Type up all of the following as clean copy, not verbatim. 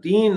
3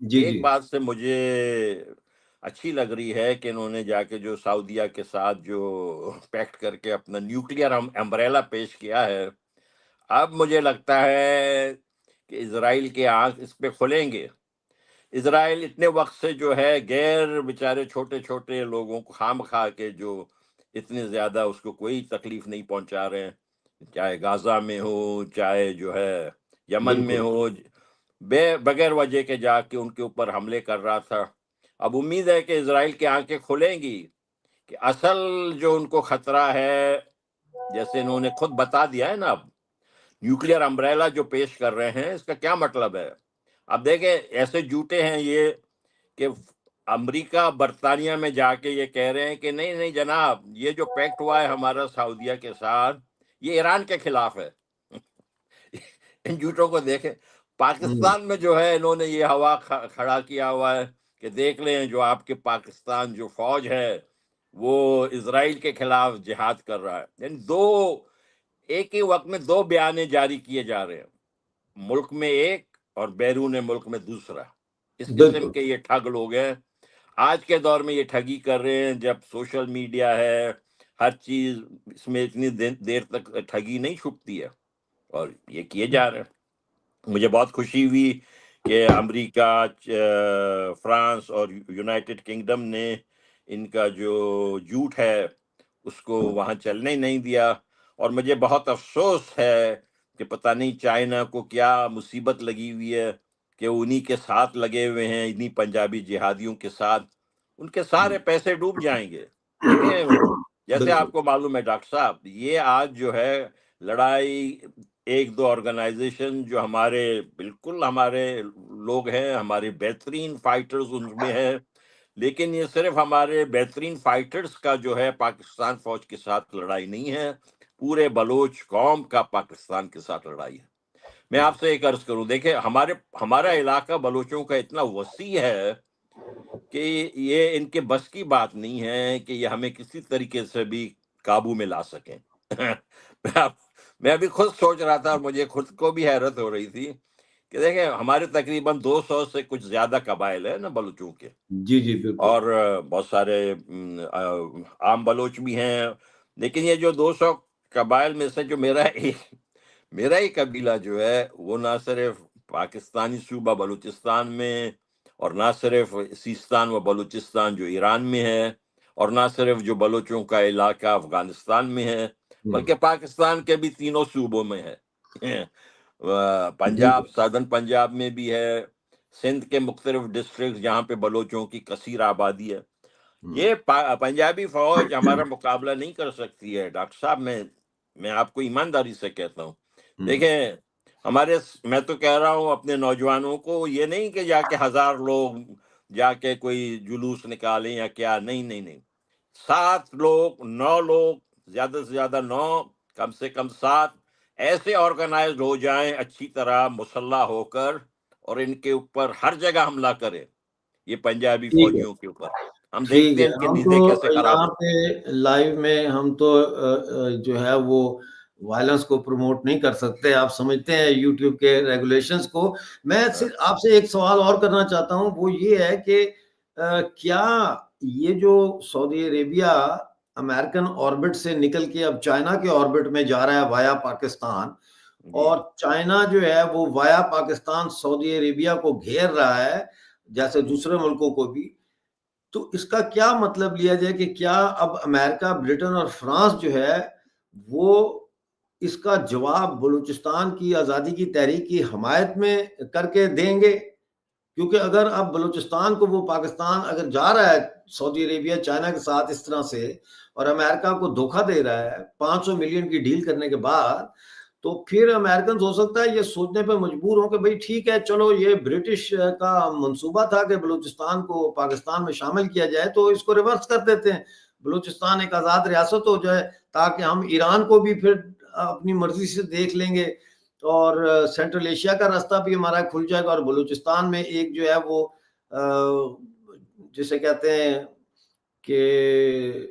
جی ایک جی بات سے مجھے اچھی لگ رہی ہے کہ انہوں نے جا کے جو سعودیہ کے ساتھ جو پیکٹ کر کے اپنا نیوکلیئر امبریلا پیش کیا ہے، اب مجھے لگتا ہے کہ اسرائیل کے آنکھ اس پہ کھلیں گے۔ اسرائیل اتنے وقت سے جو ہے غیر بیچارے چھوٹے چھوٹے لوگوں کو خام کھا کے جو اتنے زیادہ اس کو کوئی تکلیف نہیں پہنچا رہے ہیں، چاہے غازہ میں ہو، چاہے جو ہے یمن میں بالکل ہو، بغیر وجہ کے جا کے ان کے اوپر حملے کر رہا تھا۔ اب امید ہے کہ اسرائیل کی آنکھیں کھلیں گی کہ اصل جو ان کو خطرہ ہے، جیسے انہوں نے خود بتا دیا ہے نا، اب نیوکلیئر امبریلا جو پیش کر رہے ہیں، اس کا کیا مطلب ہے؟ اب دیکھیں ایسے جھوٹے ہیں یہ کہ امریکہ برطانیہ میں جا کے یہ کہہ رہے ہیں کہ نہیں نہیں جناب، یہ جو پیکٹ ہوا ہے ہمارا سعودیہ کے ساتھ، یہ ایران کے خلاف ہے۔ ان جھوٹوں کو دیکھیں۔ ہوں، پاکستان میں جو ہے انہوں نے یہ ہوا کھڑا کیا ہوا ہے کہ دیکھ لیں جو آپ کے پاکستان جو فوج ہے وہ اسرائیل کے خلاف جہاد کر رہا ہے۔ یعنی ایک ہی وقت میں دو بیانے جاری کیے جا رہے ہیں، ملک میں ایک اور بیرون ملک میں دوسرا۔ اس قسم بالکل کے یہ ٹھگ لوگ ہیں۔ آج کے دور میں یہ ٹھگی کر رہے ہیں، جب سوشل میڈیا ہے، ہر چیز، اس میں اتنی دیر تک ٹھگی نہیں چھپتی ہے، اور یہ کیے جا رہے ہیں۔ مجھے بہت خوشی ہوئی کہ امریکہ، فرانس اور یونائٹڈ کنگڈم نے ان کا جو جھوٹ ہے اس کو وہاں چلنے ہی نہیں دیا، اور مجھے بہت افسوس ہے کہ پتہ نہیں چائنا کو کیا مصیبت لگی ہوئی ہے کہ انہی کے ساتھ لگے ہوئے ہیں، انہی پنجابی جہادیوں کے ساتھ، ان کے سارے پیسے ڈوب جائیں گے۔ دیکھیں، جیسے بالکل آپ کو معلوم ہے ڈاکٹر صاحب، یہ آج جو ہے لڑائی ایک دو آرگنائزیشن جو بالکل ہمارے لوگ ہیں، ہمارے بہترین فائٹرز ان میں ہے، لیکن یہ صرف ہمارے بہترین فائٹرز کا جو ہے پاکستان فوج کے ساتھ لڑائی نہیں ہے، پورے بلوچ قوم کا پاکستان کے ساتھ لڑائی ہے۔ میں آپ سے ایک عرض کروں، دیکھیں ہمارا علاقہ بلوچوں کا اتنا وسیع ہے کہ یہ ان کے بس کی بات نہیں ہے کہ یہ ہمیں کسی طریقے سے بھی قابو میں لا سکیں۔ میں ابھی خود سوچ رہا تھا، اور مجھے خود کو بھی حیرت ہو رہی تھی کہ دیکھیں ہمارے تقریباً 200 سے کچھ زیادہ قبائل ہیں نا بلوچوں کے، جی جی بالکل اور بہت سارے عام بلوچ بھی ہیں، لیکن یہ جو 200 قبائل میں سے جو میرا ہی قبیلہ جو ہے، وہ نہ صرف پاکستانی صوبہ بلوچستان میں، اور نہ صرف سیستان و بلوچستان جو ایران میں ہے، اور نہ صرف جو بلوچوں کا علاقہ افغانستان میں ہے، ہوں، بلکہ پاکستان کے بھی تینوں صوبوں میں ہے۔ بالکل پنجاب، سادرن پنجاب میں بھی ہے، سندھ کے مختلف ڈسٹرکٹ جہاں پہ بلوچوں کی کثیر آبادی ہے۔ ہوں، یہ پنجابی فوج ہمارا مقابلہ نہیں کر سکتی ہے ڈاکٹر صاحب، میں آپ کو ایمانداری سے کہتا ہوں۔ ہوں، دیکھیں میں تو کہہ رہا ہوں اپنے نوجوانوں کو، یہ نہیں کہ جا کے 1000 لوگ جا کے کوئی جلوس نکالیں یا کیا، نہیں نہیں نہیں، 7 لوگ، 9 لوگ، زیادہ سے زیادہ 9، کم سے کم 7 ایسے آرگنائزڈ ہو جائیں اچھی طرح مسلح ہو کر، اور ان کے اوپر ہر جگہ حملہ کریں، یہ پنجابی ٹھیک ہے فوجیوں کے اوپر۔ ہم ٹھیک دیکھتے ہے، ہیں ان کے ہم تو نیزے کیسے خراب یہاں ہوتے پہ لائیو میں ہم تو جو ہے وہ وائلنس کو پروموٹ نہیں کر سکتے، آپ سمجھتے ہیں یوٹیوب کے ریگولیشنز کو۔ میں ہیں۔ صرف آپ سے ایک سوال اور کرنا چاہتا ہوں، وہ یہ ہے کہ کیا یہ جو سعودی عربیہ امریکن آربٹ سے نکل کے اب چائنا کے آربٹ میں جا رہا ہے وایا پاکستان، جی اور چائنا جو ہے وہ وایا پاکستان سعودی عربیہ کو گھیر رہا ہے جیسے دوسرے ملکوں کو بھی، تو اس کا کیا مطلب لیا جائے کہ کیا اب امریکہ، برٹن اور فرانس جو ہے وہ اس کا جواب بلوچستان کی آزادی کی تحریک کی حمایت میں کر کے دیں گے؟ کیونکہ اگر اب بلوچستان کو وہ پاکستان اگر جا رہا ہے سعودی عربیہ چائنا کے ساتھ اس طرح سے، اور امریکہ کو دھوکہ دے رہا ہے 500 ملین کی ڈیل کرنے کے بعد، تو پھر امریکنز ہو سکتا ہے یہ سوچنے پہ مجبور ہوں کہ بھئی ٹھیک ہے چلو، یہ برٹش کا منصوبہ تھا کہ بلوچستان کو پاکستان میں شامل کیا جائے، تو اس کو ریورس کر دیتے ہیں، بلوچستان ایک آزاد ریاست ہو جائے، تاکہ ہم ایران کو بھی پھر اپنی مرضی سے دیکھ لیں گے، اور سینٹرل ایشیا کا راستہ بھی ہمارا کھل جائے گا، اور بلوچستان میں ایک جو ہے وہ جسے کہتے ہیں کہ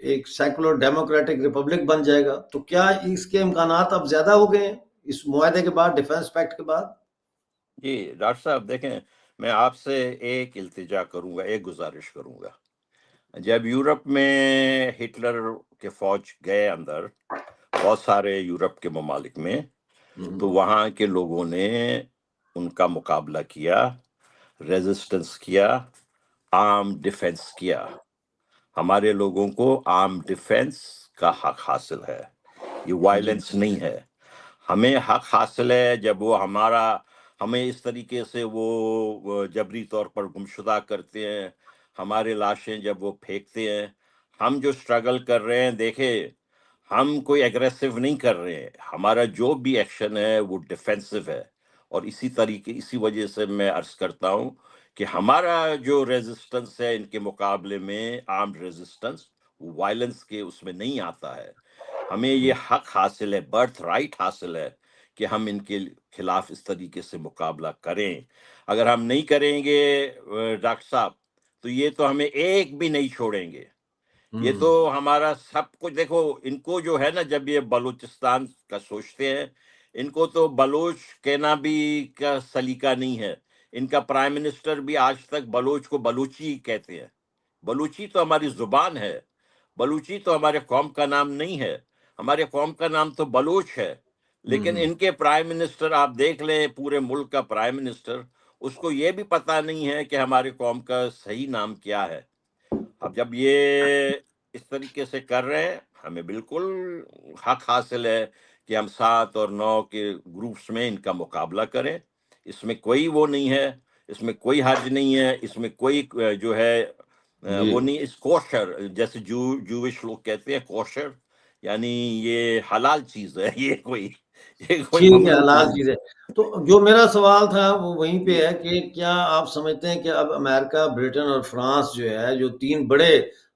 ایک سیکولر ڈیموکریٹک ریپبلک بن جائے گا۔ تو کیا اس کے امکانات اب زیادہ ہو گئے ہیں اس معاہدے کے بعد، ڈیفنس پیکٹ کے بعد؟ جی ڈاکٹر صاحب، دیکھیں میں آپ سے ایک التجا کروں گا، ایک گزارش کروں گا. جب یورپ میں ہٹلر کے فوج گئے اندر بہت سارے یورپ کے ممالک میں، تو وہاں کے لوگوں نے ان کا مقابلہ کیا، ریزسٹنس کیا، آرم ڈیفenس کیا. ہمارے لوگوں کو آرم ڈیفenس کا حق حاصل ہے، یہ وائلنس نہیں ہے. ہمیں حق حاصل ہے جب وہ ہمیں اس طریقے سے وہ جبری طور پر گمشدہ کرتے ہیں، ہمارے لاشیں جب وہ پھینکتے ہیں. ہم جو سٹرگل کر رہے ہیں، دیکھیں ہم کوئی ایگریسو نہیں کر رہے ہیں، ہمارا جو بھی ایکشن ہے وہ ڈیفینسو ہے. اور اسی وجہ سے میں عرض کرتا ہوں کہ ہمارا جو ریزسٹنس ہے ان کے مقابلے میں آرمڈ ریزسٹنس وائلنس کے اس میں نہیں آتا ہے. ہمیں یہ حق حاصل ہے، برتھ رائٹ حاصل ہے کہ ہم ان کے خلاف اس طریقے سے مقابلہ کریں. اگر ہم نہیں کریں گے ڈاکٹر صاحب تو یہ تو ہمیں ایک بھی نہیں چھوڑیں گے. یہ تو ہمارا سب کچھ، دیکھو ان کو جو ہے نا، جب یہ بلوچستان کا سوچتے ہیں، ان کو تو بلوچ کہنا بھی کا سلیقہ نہیں ہے. ان کا پرائم منسٹر بھی آج تک بلوچ کو بلوچی کہتے ہیں. بلوچی تو ہماری زبان ہے، بلوچی تو ہمارے قوم کا نام نہیں ہے. ہمارے قوم کا نام تو بلوچ ہے. لیکن ان کے پرائم منسٹر آپ دیکھ لیں، پورے ملک کا پرائم منسٹر، اس کو یہ بھی پتہ نہیں ہے کہ ہمارے قوم کا صحیح نام کیا ہے. اب جب یہ اس طریقے سے کر رہے ہیں، ہمیں بالکل حق حاصل ہے کہ ہم 7 اور 9 کے گروپس میں ان کا مقابلہ کریں. اس میں کوئی وہ نہیں ہے، اس میں کوئی حرج نہیں ہے، اس میں کوئی جو ہے وہ نہیں. اس کوشر جیسے جوش لوگ کہتے ہیں، کوشر یعنی یہ حلال چیز ہے، یہ کوئی ٹھیک ہے، ممنوع حلال چیز. چیز ہے. تو جو میرا سوال تھا وہ وہیں پہ ہے کہ کیا آپ سمجھتے ہیں کہ اب امریکہ، برٹن اور فرانس جو ہے، جو 3 بڑے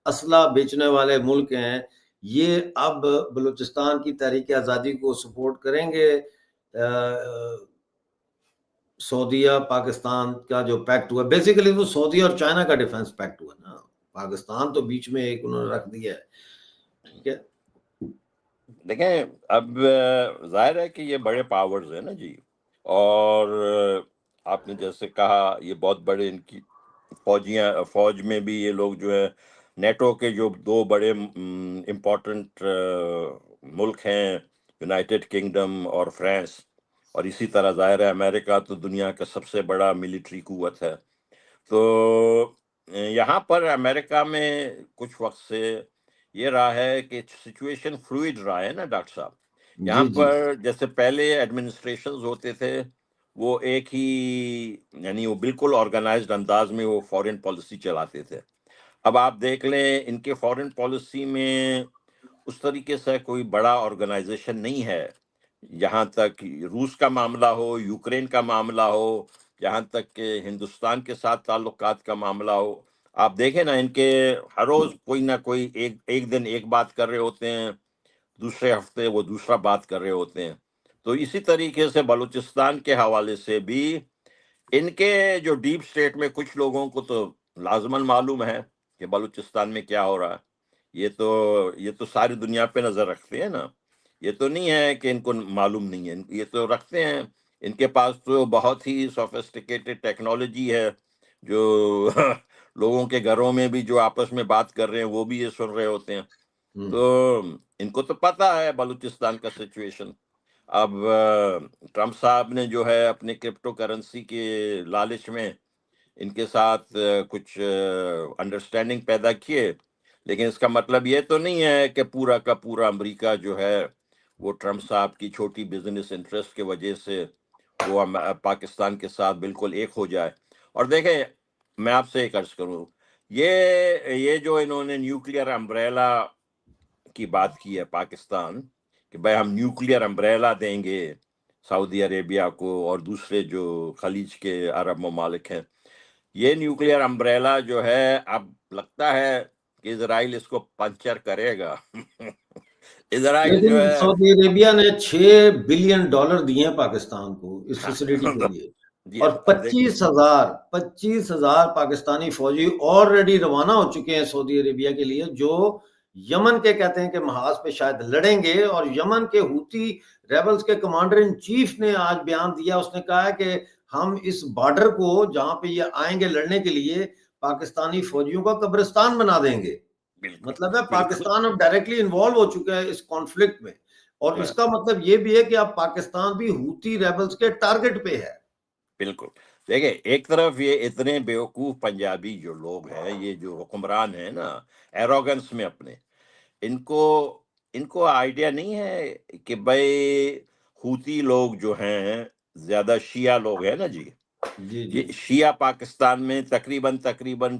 اسلحہ بیچنے والے ملک ہیں، یہ اب بلوچستان کی تحریک آزادی کو سپورٹ کریں گے؟ سعودیہ پاکستان کا جو پیکٹ ہوا، بیسیکلی وہ سعودیہ اور چائنا کا ڈیفنس پیکٹ ہوا نا، پاکستان تو بیچ میں ایک انہوں نے رکھ دیا ہے. ٹھیک ہے، دیکھیں اب ظاہر ہے کہ یہ بڑے پاورز ہیں نا جی. اور آپ نے جیسے کہا یہ بہت بڑے ان کی فوج میں بھی یہ لوگ جو ہے نیٹو کے جو 2 بڑے امپورٹنٹ ملک ہیں، یونائٹڈ کنگڈم اور فرانس، اور اسی طرح ظاہر ہے امریکہ تو دنیا کا سب سے بڑا ملٹری قوت ہے. تو یہاں پر امریکہ میں کچھ وقت سے یہ رہا ہے کہ سچویشن فلوئڈ رہا ہے نا ڈاکٹر صاحب. یہاں جی جی پر جیسے پہلے ایڈمنسٹریشنز ہوتے تھے، وہ ایک ہی یعنی وہ بالکل آرگنائزڈ انداز میں وہ فورن پالیسی چلاتے تھے. اب آپ دیکھ لیں ان کے فورن پالیسی میں اس طریقے سے کوئی بڑا آرگنائزیشن نہیں ہے. یہاں تک روس کا معاملہ ہو، یوکرین کا معاملہ ہو، یہاں تک کہ ہندوستان کے ساتھ تعلقات کا معاملہ ہو، آپ دیکھیں نا ان کے ہر روز کوئی نہ کوئی ایک دن ایک بات کر رہے ہوتے ہیں، دوسرے ہفتے وہ دوسرا بات کر رہے ہوتے ہیں. تو اسی طریقے سے بلوچستان کے حوالے سے بھی ان کے جو ڈیپ اسٹیٹ میں کچھ لوگوں کو تو لازماً معلوم ہے کہ بلوچستان میں کیا ہو رہا ہے. یہ تو ساری دنیا پہ نظر رکھتے ہیں نا. یہ تو نہیں ہے کہ ان کو معلوم نہیں ہے، یہ تو رکھتے ہیں. ان کے پاس تو بہت ہی سوفسٹیکیٹڈ ٹیکنالوجی ہے، جو لوگوں کے گھروں میں بھی جو آپس میں بات کر رہے ہیں وہ بھی یہ سن رہے ہوتے ہیں. تو ان کو تو پتہ ہے بلوچستان کا سچویشن. اب ٹرمپ صاحب نے جو ہے اپنے کرپٹو کرنسی کے لالچ میں ان کے ساتھ کچھ انڈرسٹینڈنگ پیدا کیے، لیکن اس کا مطلب یہ تو نہیں ہے کہ پورا کا پورا امریکہ جو ہے وہ ٹرمپ صاحب کی چھوٹی بزنس انٹرسٹ کی وجہ سے وہ پاکستان کے ساتھ بالکل ایک ہو جائے. اور دیکھیں میں آپ سے ایک عرض کروں، یہ جو انہوں نے نیوکلیئر امبریلا کی بات کی ہے پاکستان کہ بھائی ہم نیوکلیئر امبریلا دیں گے سعودی عربیہ کو اور دوسرے جو خلیج کے عرب ممالک ہیں، یہ نیوکلیئر امبریلا جو ہے اب لگتا ہے کہ اسرائیل اس کو پنچر کرے گا. اسرائیل لیکن جو ہے سعودی عربیہ نے $6 بلین دیے ہیں پاکستان کو اس فیسلٹی کے لیے، جی اور اب دیکھیں 25,000 پاکستانی فوجی آلریڈی روانہ ہو چکے ہیں سعودی عربیہ کے لیے، جو یمن کے کہتے ہیں کہ محاذ پہ شاید لڑیں گے. اور یمن کے ہوتی ریبلز کے کمانڈر ان چیف نے آج بیان دیا، اس نے کہا ہے کہ ہم اس بارڈر کو جہاں پہ یہ آئیں گے لڑنے کے لیے پاکستانی فوجیوں کا قبرستان بنا دیں گے. مطلب ہے پاکستان اب ڈائریکٹلی انوالو ہو چکا ہے اس کانفلکٹ میں, اور اس کا مطلب یہ بھی ہے کہ اب پاکستان بھی ہوتی ریبلز کے ٹارگٹ پہ ہے. بالکل. دیکھیں ایک طرف یہ اتنے بیوقوف پنجابی جو لوگ ہیں, یہ جو حکمران ہیں نا ایروگنس میں اپنے, ان کو آئیڈیا نہیں ہے کہ بھائی ہوتی لوگ جو ہیں زیادہ شیعہ لوگ ہیں نا جی, جی یہ شیعہ پاکستان میں تقریباً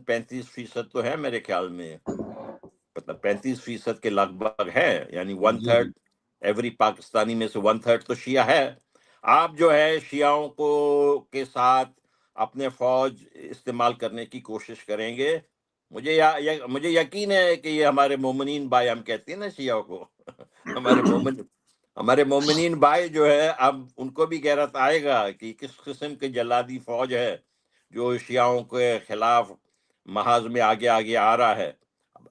35% تو ہے میرے خیال میں, مطلب 35% کے لگ بھگ ہے, یعنی 1/3 ایوری پاکستانی میں سے 1/3 تو شیعہ ہے. آپ جو ہے شیعوں کو کے ساتھ اپنے فوج استعمال کرنے کی کوشش کریں گے, مجھے یقین ہے کہ یہ ہمارے مومنین بھائی, ہم کہتے ہیں نا شیعوں کو ہمارے مومنین بھائی جو ہے, اب ان کو بھی غیرت آئے گا کہ کس قسم کی جلادی فوج ہے جو شیعوں کے خلاف محاذ میں آگے آگے آ رہا ہے.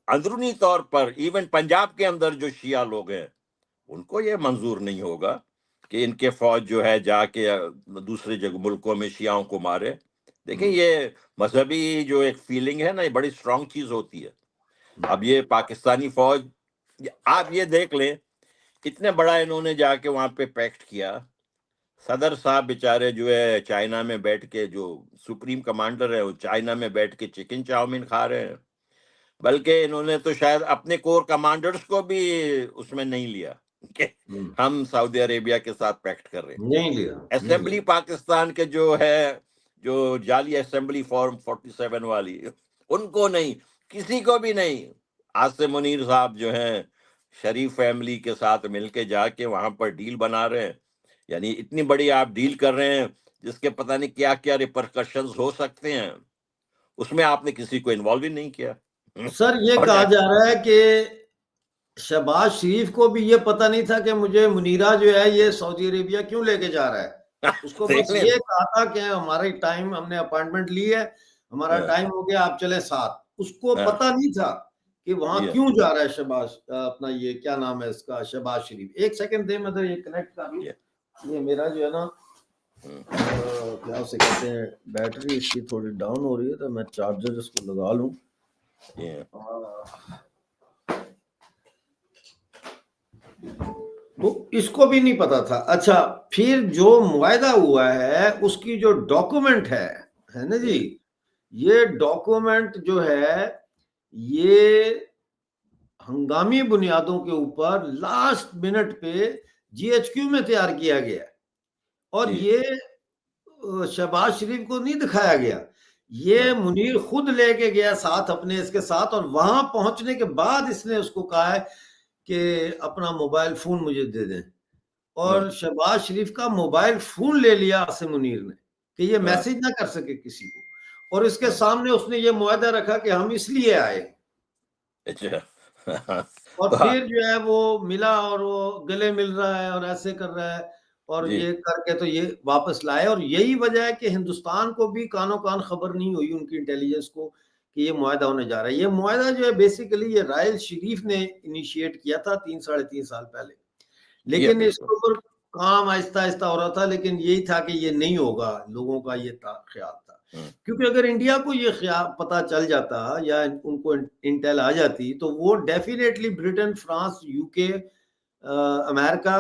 اندرونی طور پر ایون پنجاب کے اندر جو شیعہ لوگ ہیں ان کو یہ منظور نہیں ہوگا کہ ان کے فوج جو ہے جا کے دوسرے ملکوں میں شیعوں کو مارے. دیکھیں یہ مذہبی جو ایک فیلنگ ہے نا, یہ بڑی اسٹرانگ چیز ہوتی ہے. اب یہ پاکستانی فوج, آپ یہ دیکھ لیں اتنے بڑا انہوں نے جا کے وہاں پہ پیکٹ کیا. صدر صاحب بیچارے جو ہے چائنا میں بیٹھ کے, جو سپریم کمانڈر ہے وہ چائنا میں بیٹھ کے چکن چاؤمین کھا رہے ہیں, بلکہ انہوں نے تو شاید اپنے کور کمانڈرز کو بھی اس میں نہیں لیا کہ ہم سعودی عربیہ کے ساتھ پیکٹ کر رہے ہیں. نہیں لیا. اسمبلی پاکستان کے جو ہے, جو جعلی اسمبلی فارم 47 والی, ان کو نہیں, کسی کو بھی نہیں. عاصم منیر صاحب جو ہیں شریف فیملی کے ساتھ مل کے جا کے وہاں پر ڈیل بنا رہے ہیں. یعنی اتنی بڑی آپ ڈیل کر رہے ہیں جس کے پتہ نہیں کیا کیا ریپرکشنز ہو سکتے ہیں, اس میں آپ نے کسی کو انوالو ہی نہیں کیا. سر یہ کہا جا رہا ہے کہ شہباز شریف کو بھی یہ پتہ نہیں تھا کہ مجھے منیرہ جو ہے یہ سعودی عربیہ کیوں لے کے جا رہا ہے. اس کو بس یہ کہا تھا کہ ہمارا ٹائم, ہم نے اپائنٹمنٹ لی ہے, ہمارا ٹائم ہو گیا, آپ چلے ساتھ. اس کو پتہ نہیں تھا کہ وہاں کیوں جا رہا ہے شہباز, اپنا یہ کیا نام ہے اس کا, شہباز شریف. ایک سیکنڈ دے, میں تو یہ کنیکٹ کر لوں. یہ میرا جو ہے نا کیا اسے کہتے ہیں, بیٹری اس کی تھوڑی ڈاؤن ہو رہی ہے, تو میں چارجر اس کو لگا لوں. تو اس کو بھی نہیں پتا تھا. اچھا, پھر جو معاہدہ ہوا ہے اس کی جو ڈاکومنٹ ہے نا جی, یہ ڈاکومنٹ جو ہے یہ ہنگامی بنیادوں کے اوپر لاسٹ منٹ پہ جی ایچ کیو میں تیار کیا گیا, اور یہ شہباز شریف کو نہیں دکھایا گیا. یہ منیر خود لے کے گیا ساتھ اپنے اس کے ساتھ, اور وہاں پہنچنے کے بعد اس نے اس کو کہا ہے کہ اپنا موبائل فون مجھے دے دیں, اور شہباز شریف کا موبائل فون لے لیا عاصم منیر نے کہ یہ میسج نہ کر سکے کسی کو, اور اس کے سامنے اس نے یہ معاہدہ رکھا کہ ہم اس لیے آئے. اور پھر جو ہے وہ ملا اور وہ گلے مل رہا ہے اور ایسے کر رہا ہے, اور یہ کر کے تو یہ واپس لائے. اور یہی وجہ ہے کہ ہندوستان کو بھی کانوں کان خبر نہیں ہوئی, ان کی انٹیلیجنس کو, کہ یہ معاہدہ ہونے جا رہا ہے. یہ معاہدہ جو ہے بیسیکلی یہ رائل شریف نے انیشیٹ کیا تھا 3-3.5 سال پہلے, لیکن اس کے اوپر کام آہستہ آہستہ ہو رہا تھا. لیکن یہی تھا کہ یہ نہیں ہوگا, لوگوں کا یہ خیال تھا, کیونکہ اگر انڈیا کو یہ خیال پتہ چل جاتا یا ان کو انٹیل آ جاتی تو وہ ڈیفینیٹلی برٹن, فرانس, یو کے, امریکہ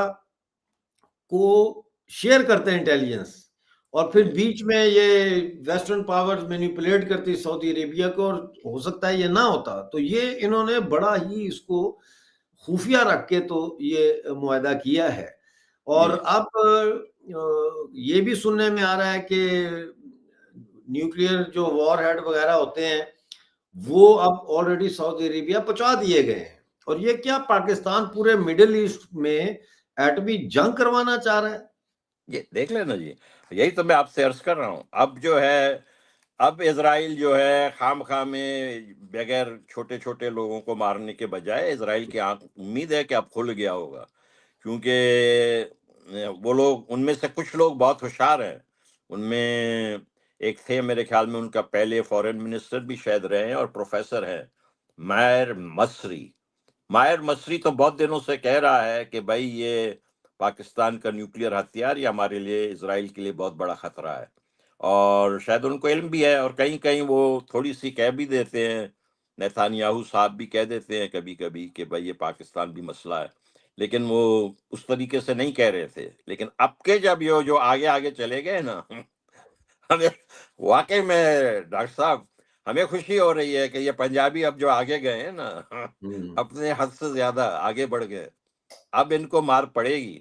کو شیئر کرتے ہیں انٹیلیجنس, اور پھر بیچ میں یہ ویسٹرن پاورز مینیپولیٹ کرتی سعودی عربیہ کو, اور ہو سکتا ہے یہ نہ ہوتا. تو یہ انہوں نے بڑا ہی اس کو خفیہ رکھ کے تو یہ معاہدہ کیا ہے. اور اب یہ بھی سننے میں آ رہا ہے کہ نیوکلیئر جو وار ہیڈ وغیرہ ہوتے ہیں وہ اب آلریڈی سعودی عربیہ پہنچا دیے گئے ہیں. اور یہ کیا پاکستان پورے مڈل ایسٹ میں ایٹمی جنگ کروانا چاہ رہا ہے؟ یہ دیکھ لینا جی, یہی تو میں آپ سے عرض کر رہا ہوں. اب جو ہے, اب اسرائیل جو ہے خام خواہ میں بغیر چھوٹے چھوٹے لوگوں کو مارنے کے بجائے اسرائیل کی امید ہے کہ اب کھل گیا ہوگا, کیونکہ وہ لوگ, ان میں سے کچھ لوگ بہت ہوشیار ہیں. ان میں ایک تھے میرے خیال میں, ان کا پہلے فورن منسٹر بھی شاید رہے ہیں اور پروفیسر ہیں, ماہر مصری. ماہر مصری تو بہت دنوں سے کہہ رہا ہے کہ بھائی یہ پاکستان کا نیوکلیئر ہتھیار یہ ہمارے لیے, اسرائیل کے لیے بہت بڑا خطرہ ہے. اور شاید ان کو علم بھی ہے، اور کہیں کہیں وہ تھوڑی سی کہہ بھی دیتے ہیں، نیتانیاہو صاحب بھی کہہ دیتے ہیں کبھی کبھی کہ بھائی یہ پاکستان بھی مسئلہ ہے، لیکن وہ اس طریقے سے نہیں کہہ رہے تھے. لیکن اب کے جب یہ جو آگے آگے چلے گئے نا، ہمیں واقعی میں ڈاکٹر صاحب ہمیں خوشی ہو رہی ہے کہ یہ پنجابی اب جو آگے گئے ہیں نا، اپنے حد سے زیادہ آگے بڑھ گئے. اب ان کو مار پڑے گی.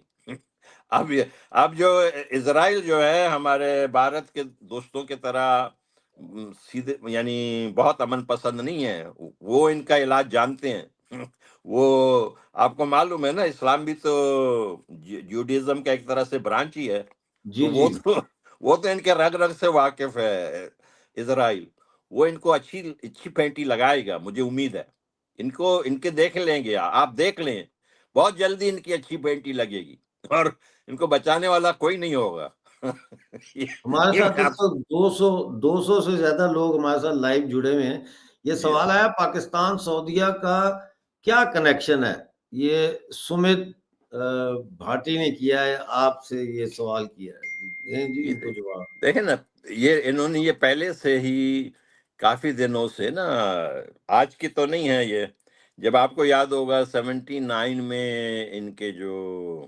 اب جو اسرائیل جو ہے ہمارے بھارت کے دوستوں کی طرح سیدھے یعنی بہت امن پسند نہیں ہے، وہ ان کا علاج جانتے ہیں. وہ آپ کو معلوم ہے نا، اسلام بھی تو جوڈیزم کا ایک طرح سے برانچ ہی ہے، جی تو جی وہ تو ان کے رگ رگ سے واقف ہے اسرائیل. وہ ان کو اچھی پینٹی لگائے گا، مجھے امید ہے. ان کے دیکھ لیں گے، آپ دیکھ لیں، بہت جلدی ان کی اچھی پینٹی لگے گی، اور ان کو بچانے والا کوئی نہیں ہوگا. ہمارے ساتھ اس وقت 200 سے زیادہ لوگ ہمارے ساتھ لائیو جڑے ہوئے ہیں. یہ سوال آیا پاکستان سعودیہ کا کیا کنیکشن ہے؟ یہ سمت بھاٹی نے کیا ہے، آپ سے یہ سوال کیا ہے. جی ان کو جواب دیکھیں نا، انہوں نے یہ پہلے سے ہی کافی دنوں سے نا، آج کی تو نہیں ہے یہ. جب آپ کو یاد ہوگا 79 میں ان کے جو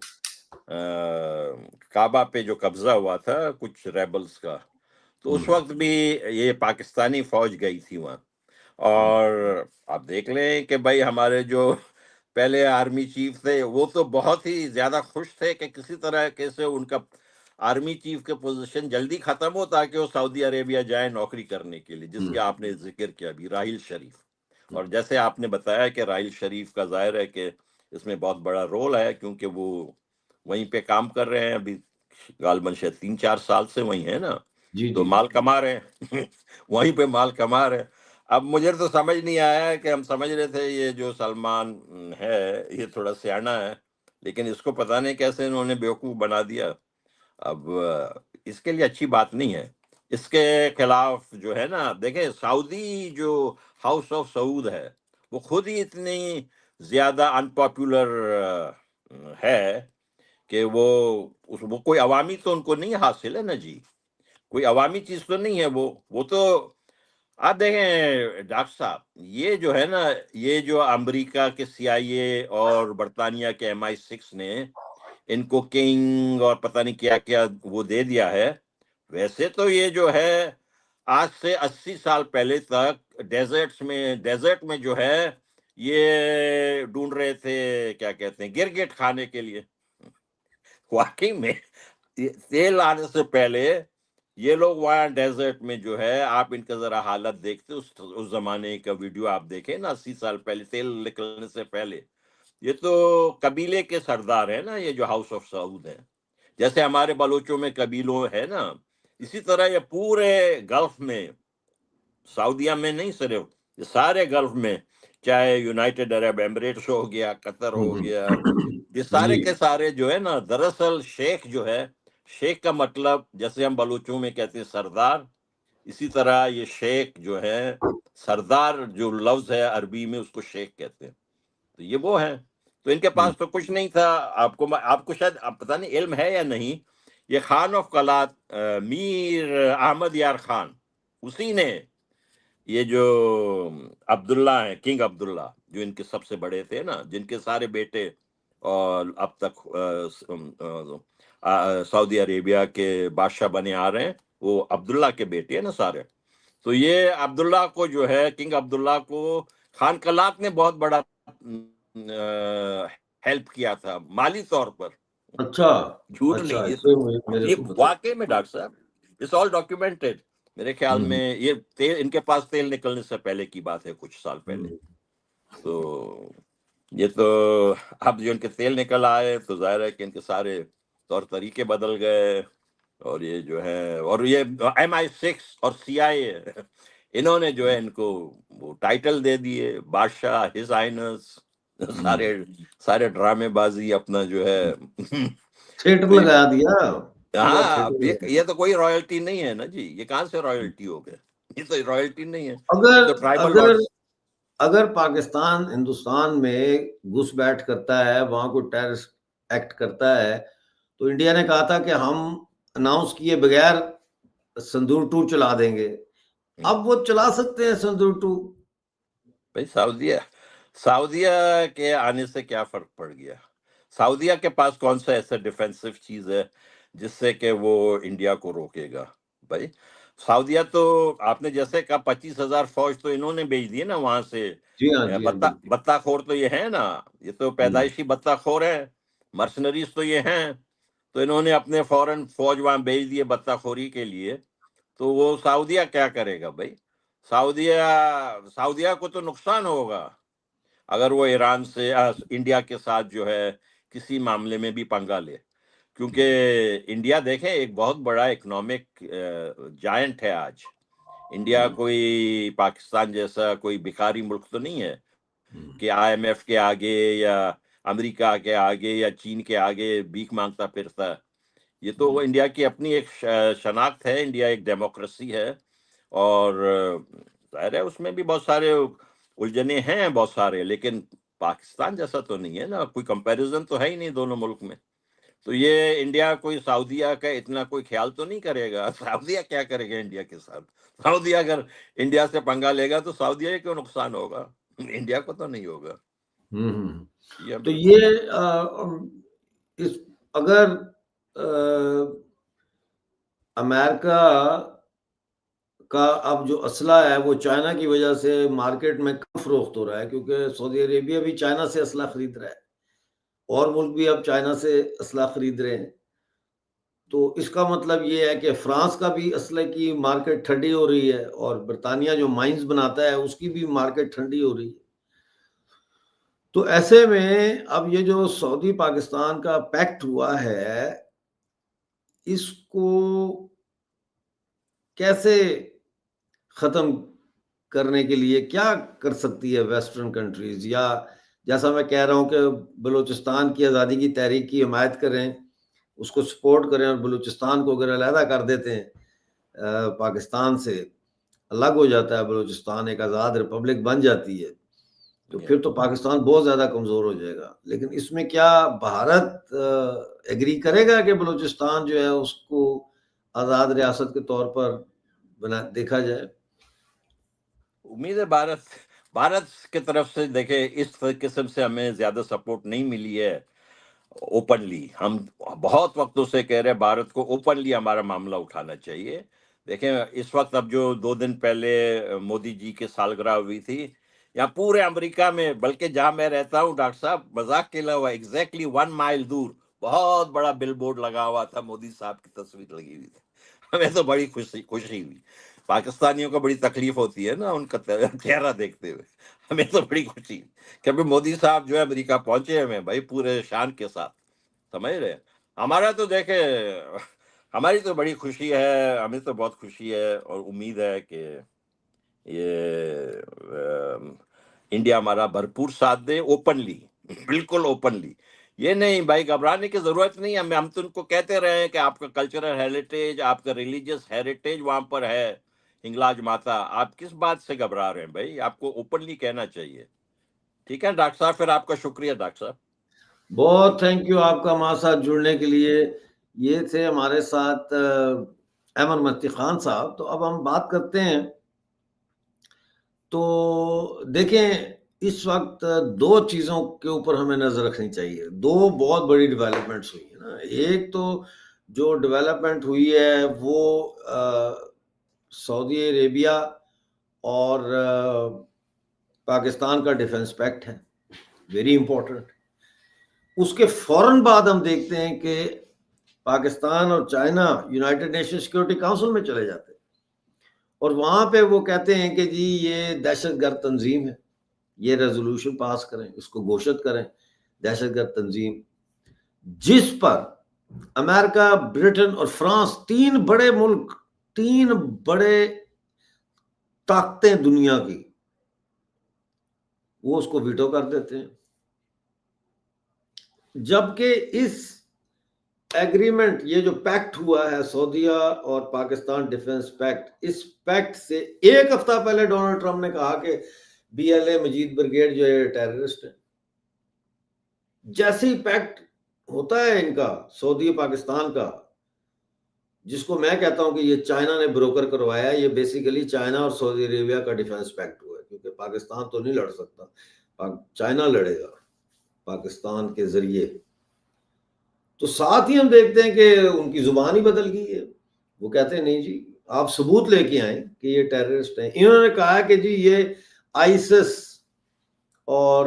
کعبہ پہ جو قبضہ ہوا تھا کچھ ریبلز کا، تو اس وقت بھی یہ پاکستانی فوج گئی تھی وہاں. اور آپ دیکھ لیں کہ بھائی ہمارے جو پہلے آرمی چیف تھے وہ تو بہت ہی زیادہ خوش تھے کہ کسی طرح کیسے ان کا آرمی چیف کے پوزیشن جلدی ختم ہو تاکہ وہ سعودی عربیہ جائے نوکری کرنے کے لیے، جس کی آپ نے ذکر کیا ابھی، راحیل شریف. اور جیسے آپ نے بتایا کہ راحیل شریف کا ظاہر ہے کہ اس میں بہت بڑا رول ہے، کیونکہ وہ وہیں پہ کام کر رہے ہیں ابھی غالباً شاید 3-4 سال سے وہیں ہے نا، جی تو جی مال کما رہے ہیں. وہیں پہ مال کما رہے ہیں. اب مجھے تو سمجھ نہیں آیا کہ ہم سمجھ رہے تھے یہ جو سلمان ہے یہ تھوڑا سیاںا ہے، لیکن اس کو پتہ نہیں کیسے انہوں نے بیوقوف بنا دیا. اب اس کے لیے اچھی بات نہیں ہے. اس کے خلاف جو ہے نا، دیکھیں سعودی جو ہاؤس آف سعود ہے وہ خود ہی اتنی زیادہ ان پاپولر ہے کہ وہ کوئی عوامی تو ان کو نہیں حاصل ہے نا جی، کوئی عوامی چیز تو نہیں ہے. وہ تو آپ دیکھیں ڈاکٹر صاحب، یہ جو ہے نا، یہ جو امریکہ کے CIA اور برطانیہ کے MI6 نے ان کو کنگ اور پتہ نہیں کیا کیا وہ دے دیا ہے. ویسے تو یہ جو ہے آج سے 80 سال پہلے تک ڈیزرٹ میں جو ہے یہ ڈھونڈ رہے تھے، کیا کہتے ہیں، گرگٹ کھانے کے لیے. واقعی میں تیل آنے سے پہلے یہ لوگ وہاں ڈیزرٹ میں جو ہے، آپ ان کا ذرا حالت دیکھتے، اس زمانے کا ویڈیو آپ دیکھیں نا، 80 سال پہلے تیل نکلنے سے پہلے. یہ تو قبیلے کے سردار ہیں نا، یہ جو ہاؤس آف سعود ہیں، جیسے ہمارے بلوچوں میں قبیلوں ہے نا، اسی طرح یہ پورے گلف میں، سعودیہ میں نہیں صرف، یہ سارے گلف میں، چاہے یونائٹڈ عرب ایمریٹس ہو گیا، قطر ہو گیا، یہ سارے کے سارے جو ہے نا، دراصل شیخ جو ہے، شیخ کا مطلب جیسے ہم بلوچوں میں کہتے ہیں سردار، اسی طرح یہ شیخ جو ہے، سردار جو لفظ ہے عربی میں اس کو شیخ کہتے ہیں. تو یہ وہ ہیں. تو ان کے پاس تو کچھ نہیں تھا. آپ کو شاید پتہ نہیں علم ہے یا نہیں، یہ خان آف قلات میر احمد یار خان، اسی نے یہ جو عبداللہ ہیں، کنگ عبداللہ جو ان کے سب سے بڑے تھے نا، جن کے سارے بیٹے اور اب تک سعودی عربیہ کے بادشاہ بنے آ رہے ہیں، وہ عبداللہ کے بیٹے ہیں نا سارے. تو یہ عبداللہ کو جو ہے، کنگ عبداللہ کو خان قلات نے بہت بڑا ہیلپ کیا تھا مالی طور پر. اچھا جھوٹ اچھا، نہیں، یہ واقعی میں ڈاکٹر صاحب اٹس آل ڈاکیومنٹڈ. میرے خیال میں یہ ان کے پاس تیل نکلنے سے پہلے کی بات ہے، کچھ سال پہلے. تو یہ تو اب جو ان کے تیل نکل آئے تو ظاہر ہے کہ ان کے سارے طور طریقے بدل گئے. اور یہ جو ہے، اور یہ MI6 اور CIA انہوں نے جو ہے ان کو وہ ٹائٹل دے دیے، بادشاہ، ہز آئینس، سارے ڈرامے بازی اپنا جو ہے تھیٹر لگا دیا. ہاں، یہ تو کوئی رائلٹی نہیں ہے نا جی، یہ کہاں سے رائلٹی ہو گئے؟ یہ تو رائلٹی نہیں ہے، یہ تو ٹرائبل لارڈز. اگر پاکستان ہندوستان میں گھس بیٹھ کرتا ہے، وہاں کو ٹیررسٹ ایکٹ کرتا ہے، تو انڈیا نے کہا تھا کہ ہم اناؤنس کیے بغیر سندور 2 چلا دیں گے. اب وہ چلا سکتے ہیں سندور 2. بھائی سعودیہ کے آنے سے کیا فرق پڑ گیا؟ سعودیہ کے پاس کون سا ایسا ڈیفینسو چیز ہے جس سے کہ وہ انڈیا کو روکے گا؟ بھائی سعودیہ تو آپ نے جیسے کہا 25,000 فوج تو انہوں نے بھیج دی نا وہاں سے. جی ہاں جی ہاں بالکل. بطہ خور تو یہ ہیں نا، یہ تو پیدائشی بطہ خور ہیں، مرسنریز تو یہ ہیں. تو انہوں نے اپنے فوراً فوج وہاں بھیج دیے بطہ خوری کے لیے. تو وہ سعودیہ کیا کرے گا بھائی؟ سعودیہ کو تو نقصان ہوگا اگر وہ ایران سے انڈیا کے ساتھ جو ہے کسی معاملے میں بھی پنگا لے، کیونکہ انڈیا دیکھیں ایک بہت بڑا اکنامک جائنٹ ہے آج. انڈیا کوئی پاکستان جیسا کوئی بھکاری ملک تو نہیں ہے کہ IMF کے آگے یا امریکہ کے آگے یا چین کے آگے بھیک مانگتا پھرتا. یہ تو انڈیا کی اپنی ایک شناخت ہے. انڈیا ایک ڈیموکریسی ہے اور ظاہر ہے اس میں بھی بہت سارے الجھنے ہیں بہت سارے، لیکن پاکستان جیسا تو نہیں ہے نا، کوئی کمپیریزن تو ہے ہی نہیں دونوں ملک میں. تو یہ انڈیا کوئی سعودیہ کا اتنا کوئی خیال تو نہیں کرے گا. سعودیہ کیا کرے گا انڈیا کے ساتھ؟ سعودیہ اگر انڈیا سے پنگا لے گا تو سعودیہ کو نقصان ہوگا، انڈیا کو تو نہیں ہوگا. تو یہ اگر امریکہ کا اب جو اسلحہ ہے وہ چائنا کی وجہ سے مارکیٹ میں کم فروخت ہو رہا ہے، کیونکہ سعودی عربیہ بھی چائنا سے اسلحہ خرید رہا ہے اور ملک بھی اب چائنا سے اسلحہ خرید رہے ہیں. تو اس کا مطلب یہ ہے کہ فرانس کا بھی اسلحے کی مارکیٹ ٹھنڈی ہو رہی ہے اور برطانیہ جو مائنز بناتا ہے اس کی بھی مارکیٹ ٹھنڈی ہو رہی ہے. تو ایسے میں اب یہ جو سعودی پاکستان کا پیکٹ ہوا ہے اس کو کیسے ختم کرنے کے لیے کیا کر سکتی ہے ویسٹرن کنٹریز؟ یا جیسا میں کہہ رہا ہوں کہ بلوچستان کی آزادی کی تحریک کی حمایت کریں، اس کو سپورٹ کریں، اور بلوچستان کو اگر علیحدہ کر دیتے ہیں پاکستان سے، الگ ہو جاتا ہے بلوچستان، ایک آزاد ریپبلک بن جاتی ہے، تو پھر تو پاکستان بہت زیادہ کمزور ہو جائے گا. لیکن اس میں کیا بھارت ایگری کرے گا کہ بلوچستان جو ہے اس کو آزاد ریاست کے طور پر دیکھا جائے؟ امید ہے بھارت کی طرف سے دیکھیں اس قسم سے ہمیں زیادہ سپورٹ نہیں ملی ہے اوپنلی. ہم بہت وقتوں سے کہہ رہے ہیں بھارت کو اوپنلی ہمارا معاملہ اٹھانا چاہیے. دیکھیں اس وقت اب جو 2 دن پہلے مودی جی کے سالگرہ ہوئی تھی، یہاں پورے امریکہ میں، بلکہ جہاں میں رہتا ہوں ڈاکٹر صاحب مذاق کے علاوہ ایگزیکٹلی 1 مائل دور بہت بڑا بل بورڈ لگا ہوا تھا، مودی صاحب کی تصویر لگی ہوئی تھی. ہمیں تو بڑی خوشی ہوئی. پاکستانیوں کو بڑی تکلیف ہوتی ہے نا ان کا چہرہ دیکھتے ہوئے، ہمیں تو بڑی خوشی کہ مودی صاحب جو ہے امریکہ پہنچے ہمیں بھائی پورے شان کے ساتھ، سمجھ رہے. ہمارا تو دیکھے ہماری تو بڑی خوشی ہے، ہمیں تو بہت خوشی ہے اور امید ہے کہ یہ انڈیا ہمارا بھرپور ساتھ دے اوپنلی، بالکل اوپنلی. یہ نہیں بھائی گھبرانے کی ضرورت نہیں. ہم تو ان کو کہتے رہے ہیں کہ آپ کا کلچرل ہیریٹیج، آپ کا ریلیجیس ہیریٹیج وہاں پر ہے، ہنگلاج ماتا، آپ کس بات سے گھبرا رہے ہیں بھائی؟ آپ کو اوپنلی کہنا چاہیے. ٹھیک ہے ڈاکٹر صاحب، پھر آپ کا شکریہ ڈاکٹر صاحب. بہت تھینک یو آپ کا ہمارے ساتھ جڑنے کے لیے. یہ تھے ہمارے ساتھ ایمن مفتی خان صاحب. تو اب ہم بات کرتے ہیں. تو دیکھیں اس وقت 2 چیزوں کے اوپر ہمیں نظر رکھنی چاہیے. 2 بہت بڑی ڈیولپمنٹس ہوئی ہیں نا. ایک تو جو ڈیولپمنٹ ہوئی ہے وہ سعودی عربیہ اور پاکستان کا ڈیفنس پیکٹ ہے، ویری امپورٹنٹ. اس کے فوراً بعد ہم دیکھتے ہیں کہ پاکستان اور China United nation security council میں چلے جاتے ہیں اور وہاں پہ وہ کہتے ہیں کہ جی یہ دہشت گرد تنظیم ہے، یہ ریزولوشن پاس کریں، اس کو گھوشت کریں دہشت گرد تنظیم، جس پر امریکہ، برٹن اور فرانس 3 بڑے ملک، 3 بڑے طاقتیں دنیا کی، وہ اس کو ویٹو کر دیتے ہیں. جبکہ اس ایگریمنٹ، یہ جو پیکٹ ہوا ہے سعودیہ اور پاکستان ڈیفنس پیکٹ، اس پیکٹ سے 1 ہفتہ پہلے ڈونلڈ ٹرمپ نے کہا کہ BLA مجید بریگیڈ جو ہے ٹیررسٹ ہے. جیسے ہی پیکٹ ہوتا ہے ان کا سعودی پاکستان کا، جس کو میں کہتا ہوں کہ یہ چائنا نے بروکر کروایا ہے. یہ بیسیکلی چائنا اور سعودی عربیہ کا ڈیفنس پیکٹ ہوا ہے, کیونکہ پاکستان تو نہیں لڑ سکتا, چائنا لڑے گا پاکستان کے ذریعے. تو ساتھ ہی ہم دیکھتے ہیں کہ ان کی زبان ہی بدل گئی ہے. وہ کہتے ہیں نہیں جی آپ ثبوت لے کے آئیں کہ یہ ٹیررسٹ ہیں. انہوں نے کہا کہ جی یہ آئیسس اور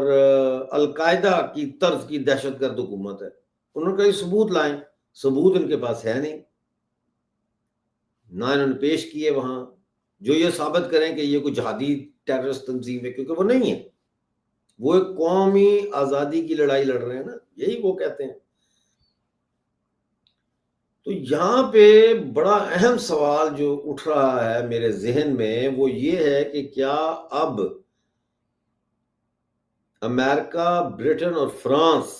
القاعدہ کی طرز کی دہشت گرد حکومت ہے. انہوں نے کہا ثبوت لائیں. ثبوت ان کے پاس ہے نہیں, نہ انہوں نے پیش کیے وہاں جو یہ ثابت کریں کہ یہ کوئی جہادی ٹیررسٹ تنظیم ہے, کیونکہ وہ نہیں ہے. وہ ایک قومی آزادی کی لڑائی لڑ رہے ہیں نا, یہی وہ کہتے ہیں. تو یہاں پہ بڑا اہم سوال جو اٹھ رہا ہے میرے ذہن میں وہ یہ ہے کہ کیا اب امریکہ, برٹن اور France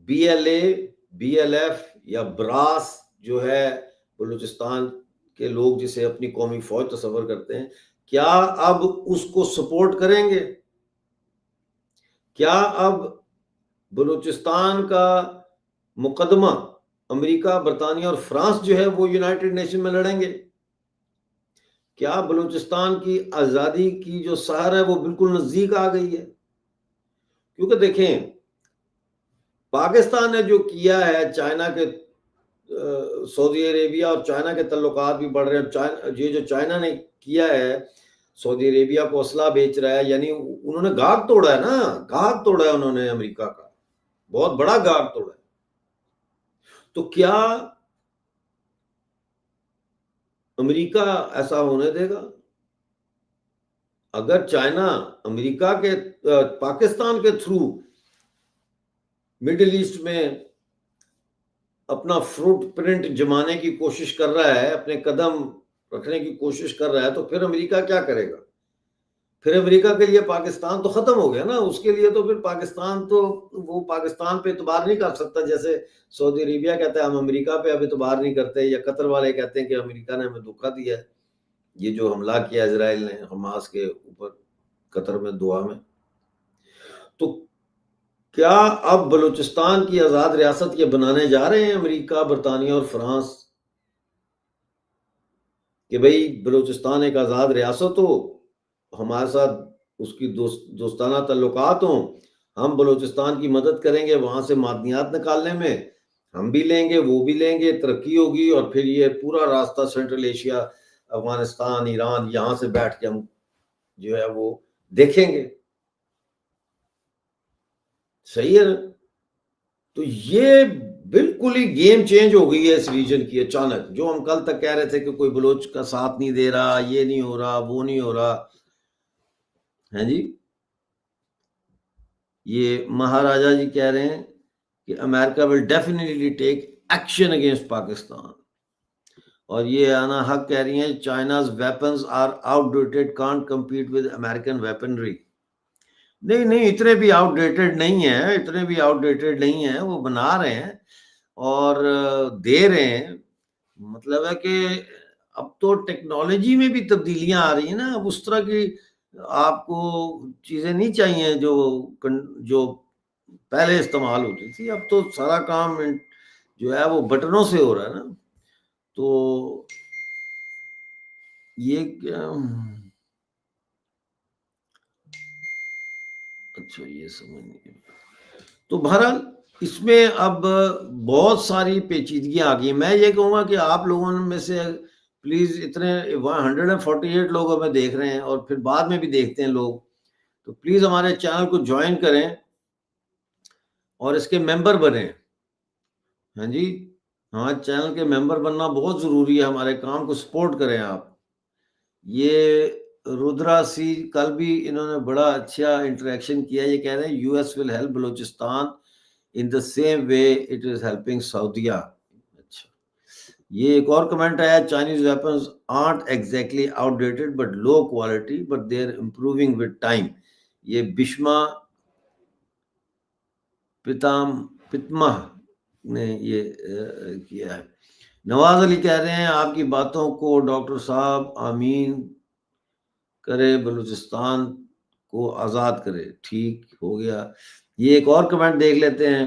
B L A, B L F یا براس جو ہے بلوچستان کے لوگ جسے اپنی قومی فوج تصور کرتے ہیں, کیا اب اس کو سپورٹ کریں گے؟ کیا اب بلوچستان کا مقدمہ امریکہ, برطانیہ اور فرانس جو ہے وہ یونائٹڈ نیشن میں لڑیں گے؟ کیا بلوچستان کی آزادی کی جو سحر ہے وہ بالکل نزدیک آ گئی ہے؟ کیونکہ دیکھیں پاکستان نے جو کیا ہے, چائنا کے سعودی عربیہ اور چائنا کے تعلقات بھی بڑھ رہے ہیں. یہ جو چائنا نے کیا ہے سعودی عربیہ کو اسلحہ بیچ رہا ہے, یعنی انہوں نے گاہک توڑا ہے نا, گاہک توڑا ہے انہوں نے امریکہ کا, بہت بڑا گاہک توڑا ہے. تو کیا امریکہ ایسا ہونے دے گا؟ اگر چائنا امریکہ کے پاکستان کے تھرو مڈل ایسٹ میں اپنا فروٹ پرنٹ جمانے کی کوشش کر رہا ہے, اپنے قدم رکھنے کی کوشش کر رہا ہے, تو پھر امریکہ کیا کرے گا؟ پھر امریکہ کے لیے پاکستان تو ختم ہو گیا نا. اس کے لیے تو پھر پاکستان تو وہ پاکستان پہ اعتبار نہیں کر سکتا, جیسے سعودی عربیہ کہتا ہے ہم امریکہ پہ اب اعتبار نہیں کرتے, یا قطر والے کہتے ہیں کہ امریکہ نے ہمیں دھوکہ دیا ہے, یہ جو حملہ کیا اسرائیل نے حماس کے اوپر قطر میں, دعا میں. تو کیا اب بلوچستان کی آزاد ریاست یہ بنانے جا رہے ہیں امریکہ, برطانیہ اور فرانس کہ بھئی بلوچستان ایک آزاد ریاست ہو, ہمارے ساتھ اس کی دوستانہ تعلقات ہوں, ہم بلوچستان کی مدد کریں گے وہاں سے معدنیات نکالنے میں, ہم بھی لیں گے وہ بھی لیں گے, ترقی ہوگی, اور پھر یہ پورا راستہ سینٹرل ایشیا, افغانستان, ایران, یہاں سے بیٹھ کے ہم جو ہے وہ دیکھیں گے. صحیح ہے نا؟ تو یہ بالکل ہی گیم چینج ہو گئی ہے اس ریجن کی اچانک. جو ہم کل تک کہہ رہے تھے کہ کوئی بلوچ کا ساتھ نہیں دے رہا, یہ نہیں ہو رہا, وہ نہیں ہو رہا ہے جی. یہ مہاراجا جی کہہ رہے ہیں کہ امریکہ will definitely take action against Pakistan, اور یہ آنا حق کہہ رہی ہیں China's weapons are outdated, can't compete with American weaponry. نہیں اتنے بھی آؤٹ ڈیٹڈ نہیں ہیں, اتنے بھی آؤٹ ڈیٹڈ نہیں ہیں, وہ بنا رہے ہیں اور دے رہے ہیں. مطلب ہے کہ اب تو ٹیکنالوجی میں بھی تبدیلیاں آ رہی ہیں نا, اب اس طرح کی آپ کو چیزیں نہیں چاہیے جو پہلے استعمال ہوتی تھی. اب تو سارا کام جو ہے وہ بٹنوں سے ہو رہا ہے نا. تو یہ کیا, اچھا یہ سمجھ نہیں. تو بہرحال اس میں اب بہت ساری پیچیدگیاں آ گئی. میں یہ کہوں گا کہ آپ لوگوں میں سے پلیز اتنے 148 لوگ ہمیں دیکھ رہے ہیں اور پھر بعد میں بھی دیکھتے ہیں لوگ, تو پلیز ہمارے چینل کو جوائن کریں اور اس کے ممبر بنیں. ہاں جی, ہاں چینل کے ممبر بننا بہت ضروری ہے, ہمارے کام کو سپورٹ کریں آپ. یہ رودرا سی کل بھی انہوں نے بڑا اچھا انٹریکشن کیا, یہ کہہ رہے ہیں U S will help Balochistan in the same way it is helping سعودیہ. اچھا, یہ ایک اور کمنٹ آیا, Chinese weapons aren't exactly outdated but low quality but they're improving with time. یہ بشما پتما نے یہ کیا ہے. نواز علی کہہ رہے ہیں آپ کی باتوں کو ڈاکٹر صاحب آمین کرے, بلوچستان کو آزاد کرے. ٹھیک ہو گیا. یہ ایک اور کمنٹ دیکھ لیتے ہیں,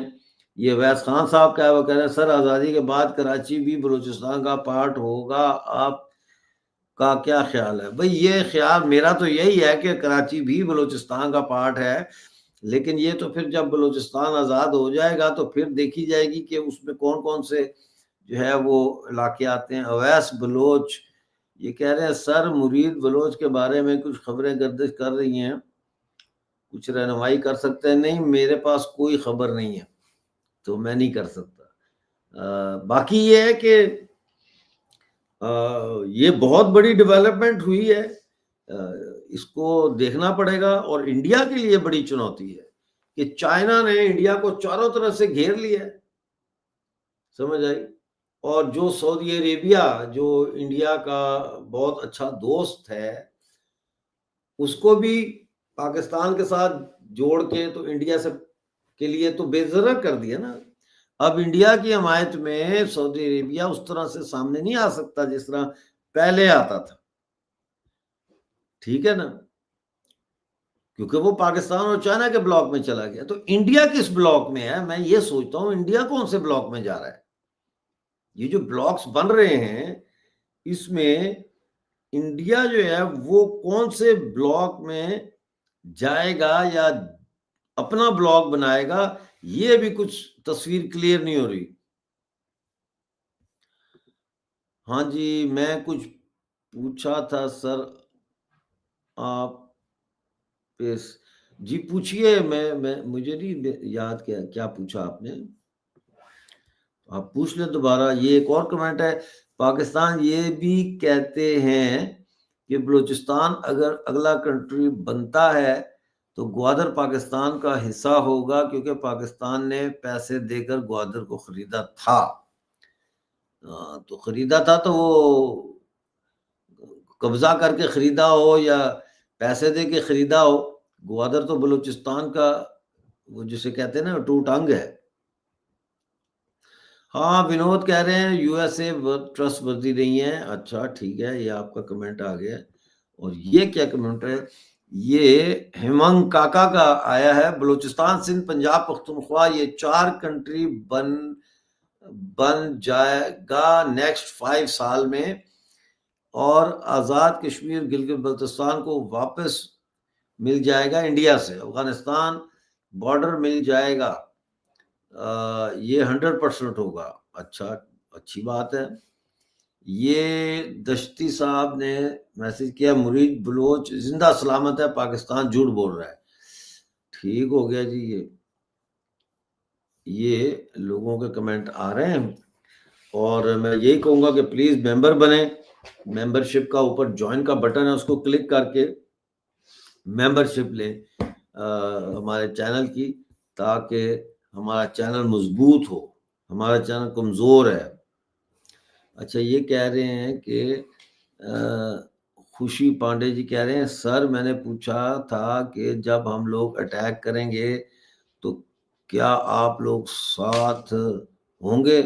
یہ ویس خان صاحب کا ہے، وہ کہہ رہے ہیں سر آزادی کے بعد کراچی بھی بلوچستان کا پارٹ ہوگا، آپ کا کیا خیال ہے؟ بھئی یہ خیال میرا تو یہی ہے کہ کراچی بھی بلوچستان کا پارٹ ہے، لیکن یہ تو پھر جب بلوچستان آزاد ہو جائے گا تو پھر دیکھی جائے گی کہ اس میں کون کون سے جو ہے وہ علاقے آتے ہیں۔ اویس بلوچ یہ کہہ رہے ہیں سر مرید بلوچ کے بارے میں کچھ خبریں گردش کر رہی ہیں، کچھ رہنمائی کر سکتے ہیں؟ نہیں، میرے پاس کوئی خبر نہیں ہے تو میں نہیں کر سکتا۔ باقی یہ ہے کہ یہ بہت بڑی ڈیولپمنٹ ہوئی ہے، اس کو دیکھنا پڑے گا، اور انڈیا کے لیے بڑی چنوتی ہے کہ چائنا نے انڈیا کو چاروں طرف سے گھیر لیا ہے، سمجھ آئی؟ اور جو سعودی عربیہ جو انڈیا کا بہت اچھا دوست ہے، اس کو بھی پاکستان کے ساتھ جوڑ کے تو انڈیا سے کے لیے تو بے ضرر کر دیا نا۔ اب انڈیا کی حمایت میں سعودی عربیہ اس طرح سے سامنے نہیں آ سکتا جس طرح پہلے آتا تھا، ٹھیک ہے نا، کیونکہ وہ پاکستان اور چائنا کے بلاک میں چلا گیا۔ تو انڈیا کس بلاک میں ہے؟ میں یہ سوچتا ہوں انڈیا کون سے بلاک میں جا رہا ہے؟ یہ جو بلاکس بن رہے ہیں اس میں انڈیا جو ہے وہ کون سے بلاک میں جائے گا یا اپنا بلاک بنائے گا، یہ بھی کچھ تصویر کلیئر نہیں ہو رہی۔ ہاں جی، میں کچھ پوچھا تھا سر آپ جی پوچھئے، میں مجھے نہیں یاد کیا پوچھا آپ نے، آپ پوچھ لیں دوبارہ۔ یہ ایک اور کمنٹ ہے، پاکستان یہ بھی کہتے ہیں کہ بلوچستان اگر اگلا کنٹری بنتا ہے تو گوادر پاکستان کا حصہ ہوگا کیونکہ پاکستان نے پیسے دے کر گوادر کو خریدا تھا۔ تو خریدا تھا تو وہ قبضہ کر کے خریدا ہو یا پیسے دے کے خریدا ہو، گوادر تو بلوچستان کا وہ جسے کہتے ہیں نا ٹوٹ انگ ہے۔ ہاں ونود کہہ رہے ہیں یو ایس اے ٹرسٹ وردی نہیں ہے۔ اچھا ٹھیک ہے، یہ آپ کا کمنٹ آ گیا۔ اور یہ کیا کمنٹ ہے؟ یہ ہیمنگ کاکا کا آیا ہے، بلوچستان سندھ پنجاب پختونخوا یہ 4 کنٹری بن جائے گا نیکسٹ 5 سال میں، اور آزاد کشمیر گلگت بلتستان کو واپس مل جائے گا انڈیا سے، افغانستان بارڈر مل جائے گا، یہ 100% ہوگا۔ اچھا، اچھی بات ہے۔ یہ دشتی صاحب نے میسج کیا مرید بلوچ زندہ سلامت ہے، پاکستان جھوٹ بول رہا ہے۔ ٹھیک ہو گیا جی، یہ لوگوں کے کمنٹ آ رہے ہیں، اور میں یہی کہوں گا کہ پلیز ممبر بنیں، ممبرشپ کا اوپر جوائن کا بٹن ہے اس کو کلک کر کے ممبرشپ لیں ہمارے چینل کی، تاکہ ہمارا چینل مضبوط ہو، ہمارا چینل کمزور ہے۔ اچھا یہ کہہ رہے ہیں کہ خوشی پانڈے جی کہہ رہے ہیں سر میں نے پوچھا تھا کہ جب ہم لوگ اٹیک کریں گے تو کیا آپ لوگ ساتھ ہوں گے؟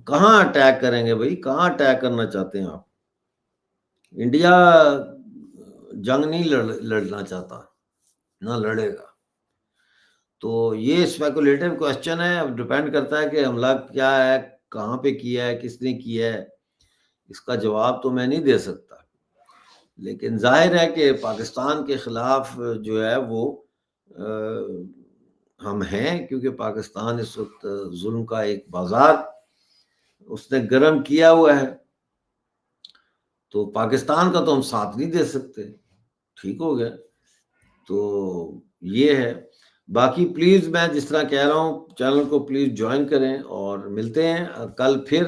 کہاں اٹیک کریں گے بھائی؟ کہاں اٹیک کرنا چاہتے ہیں آپ؟ انڈیا جنگ نہیں لڑنا چاہتا، نہ لڑے گا۔ تو یہ اسپیکولیٹو کوسچن ہے، اب ڈیپینڈ کرتا ہے کہ حملہ کیا ہے، کہاں پہ کیا ہے، کس نے کیا ہے، اس کا جواب تو میں نہیں دے سکتا، لیکن ظاہر ہے کہ پاکستان کے خلاف جو ہے وہ ہم ہیں، کیونکہ پاکستان اس وقت ظلم کا ایک بازار اس نے گرم کیا ہوا ہے، تو پاکستان کا تو ہم ساتھ نہیں دے سکتے۔ ٹھیک ہو گیا، تو یہ ہے۔ باقی پلیز میں جس طرح کہہ رہا ہوں چینل کو پلیز جوائن کریں، اور ملتے ہیں کل پھر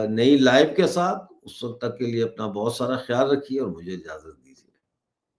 نئی لائیو کے ساتھ۔ اس وقت تک کے لیے اپنا بہت سارا خیال رکھیے اور مجھے اجازت دیجیے۔